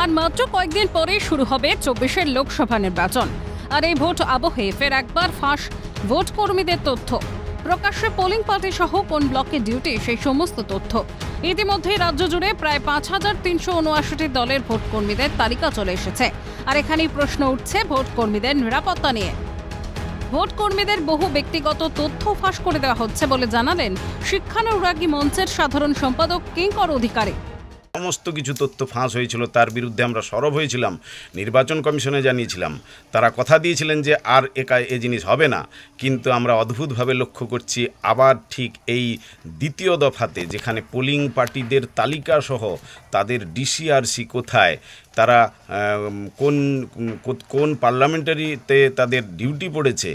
আর মাত্র কয়েকদিন পরে শুরু হবে ২৪-এর লোকসভা নির্বাচন। আর এই ভোট আবহে ফের একবার ফাঁস ভোট কর্মীদের তথ্য। প্রকাশ্যে পোলিং পার্টি সহ কোন ব্লকে ডিউটি সেই সমস্ত তথ্য। ইতিমধ্যে রাজ্য জুড়ে প্রায় ৫,৩৭৯ দলের ভোট কর্মীদের তালিকা চলে এসেছে। আর এখানেই প্রশ্ন উঠছে ভোট কর্মীদের নিরাপত্তা নিয়ে। ভোট কর্মীদের বহু ব্যক্তিগত তথ্য ফাঁস করে দেওয়া হচ্ছে বলে জানালেন শিক্ষানুরাগী মঞ্চের সাধারণ সম্পাদক কিঙ্কর অধিকারী। সমস্ত কিছু তথ্য ফাঁস হয়েছিল, তার বিরুদ্ধে আমরা সরব হয়েছিলাম, নির্বাচন কমিশনে জানিয়েছিলাম। তারা কথা দিয়েছিলেন যে আর এ জিনিস হবে না, কিন্তু আমরা অদ্ভুতভাবে লক্ষ্য করছি আবার ঠিক এই দ্বিতীয় দফাতে, যেখানে পোলিং পার্টিদের তালিকা সহ তাদের ডিসিআরসি কোথায়, তারা কোন পার্লামেন্টারিতে তাদের ডিউটি পড়েছে,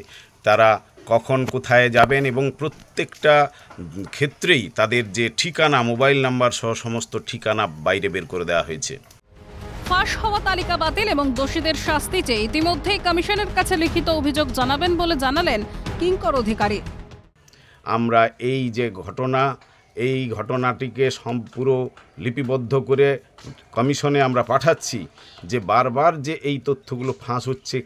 তারা কখন কোথায় যাবেন, এবং প্রত্যেকটা ক্ষেত্রেই তাদের যে ঠিকানা, মোবাইল নাম্বার সহ সমস্ত ঠিকানা বাইরে বের করে দেওয়া হয়েছে। ফাঁস হওয়া তালিকা বাতিল এবং দোষীদের শাস্তি চেয়ে ইতিমধ্যেই কমিশনের কাছে লিখিত অভিযোগ জানাবেন বলে জানালেন কিঙ্কর অধিকারী। আমরা এই যে এই ঘটনাটিকে পুরো লিপিবদ্ধ করে কমিশনে আমরা পাঠাচ্ছি, যে বারবার যে এই তথ্যগুলো ফাঁস হচ্ছে,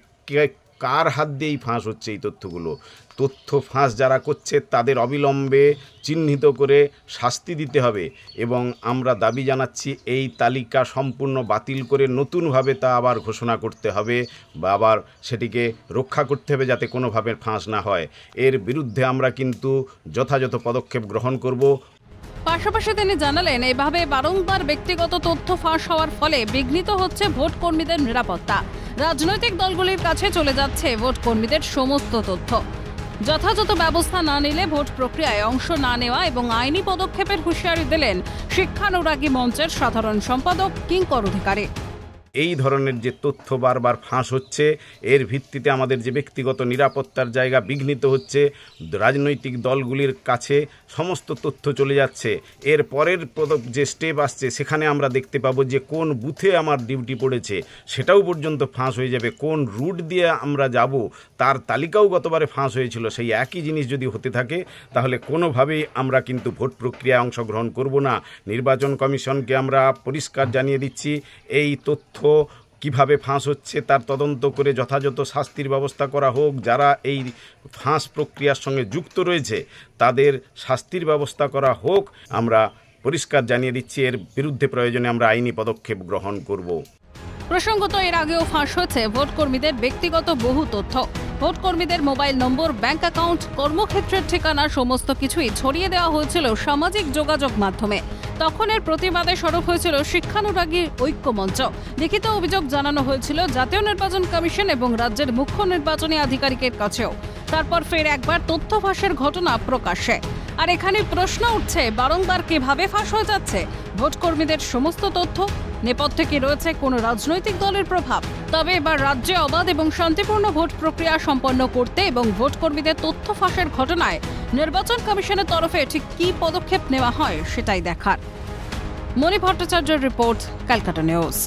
কার হাত দিয়েই ফাঁস হচ্ছে এই তথ্য ফাঁস যারা করছে তাদের অবিলম্বে চিহ্নিত করে শাস্তি দিতে হবে। এবং আমরা দাবি জানাচ্ছি এই তালিকা সম্পূর্ণ বাতিল করে নতুনভাবে তা আবার ঘোষণা করতে হবে বা আবার সেটিকে রক্ষা করতে হবে, যাতে কোনোভাবে ফাঁস না হয়। এর বিরুদ্ধে আমরা কিন্তু যথাযথ পদক্ষেপ গ্রহণ করব। পাশাপাশি তিনি জানালেন এভাবে বারংবার ব্যক্তিগত তথ্য ফাঁস হওয়ার ফলে বিঘ্নিত হচ্ছে ভোট কর্মীদের নিরাপত্তা। রাজনৈতিক দলগুলির কাছে চলে যাচ্ছে ভোট কর্মীদের সমস্ত তথ্য। যথাযথ ব্যবস্থা না নিলে ভোট প্রক্রিয়ায় অংশ না নেওয়া এবং আইনি পদক্ষেপের হুঁশিয়ারি দিলেন শিক্ষানুরাগী মঞ্চের সাধারণ সম্পাদক কিঙ্কর অধিকারী। এই ধরনের যে তথ্য বারবার ফাঁস হচ্ছে, এর ভিত্তিতে আমাদের যে ব্যক্তিগত নিরাপত্তার জায়গা বিঘ্নিত হচ্ছে, রাজনৈতিক দলগুলির কাছে সমস্ত তথ্য চলে যাচ্ছে। এর পরের যে স্টেপ আসছে, সেখানে আমরা দেখতে পাবো যে কোন বুথে আমার ডিউটি পড়েছে সেটাও পর্যন্ত ফাঁস হয়ে যাবে। কোন রুট দিয়ে আমরা যাব তার তালিকাও গতবারে ফাঁস হয়েছিল। সেই একই জিনিস যদি হতে থাকে তাহলে কোনোভাবেই আমরা কিন্তু ভোট প্রক্রিয়ায় অংশগ্রহণ করব না। নির্বাচন কমিশনকে আমরা পরিষ্কার জানিয়ে দিচ্ছি, এই তথ্য কিভাবে ফাঁস হচ্ছে তার তদন্ত করে যথাযথ শাস্তির ব্যবস্থা করা হোক। যারা এই ফাঁস প্রক্রিয়ার সঙ্গে যুক্ত রয়েছে তাদের শাস্তির ব্যবস্থা করা হোক। আমরা পরিষ্কার জানিয়ে দিচ্ছি, এর বিরুদ্ধে প্রয়োজনে আমরা আইনি পদক্ষেপ গ্রহণ করব। প্রসঙ্গত এর আগেও ফাঁস হয়েছে ভোট কর্মীদের ব্যক্তিগত বহু তথ্য। ভোট কর্মীদের মোবাইল নম্বর, ব্যাংক অ্যাকাউন্ট, কর্মক্ষেত্রের ঠিকানা সমস্ত কিছুই ছড়িয়ে দেওয়া হয়েছিল সামাজিক যোগাযোগ মাধ্যমে। তখন এর প্রতিবাদে সরব হয়েছিল শিক্ষানুরাগী ঐক্য মঞ্চ। লিখিত অভিযোগ জানানো হয়েছিল জাতীয় নির্বাচন কমিশন এবং রাজ্যের মুখ্য নির্বাচনী আধিকারিকের কাছেও। তারপর ফের একবার তথ্য ফাঁসের ঘটনা প্রকাশ্যে। আর এখানে প্রশ্ন উঠছে বারংবার কিভাবে ফাঁস হয়ে যাচ্ছে ভোট কর্মীদের সমস্ত তথ্য। নেপথ্যে কি রয়েছে কোনো রাজনৈতিক দলের প্রভাব? তবে এবার রাজ্যে অবাধ এবং শান্তিপূর্ণ ভোট প্রক্রিয়া সম্পন্ন করতে এবং ভোট কর্মীদের তথ্য ফাঁসের ঘটনায় নির্বাচন কমিশনের তরফে ঠিক কী পদক্ষেপ নেওয়া হয় সেটাই দেখার। মণি ভট্টাচার্যের রিপোর্ট, ক্যালকাটা নিউজ।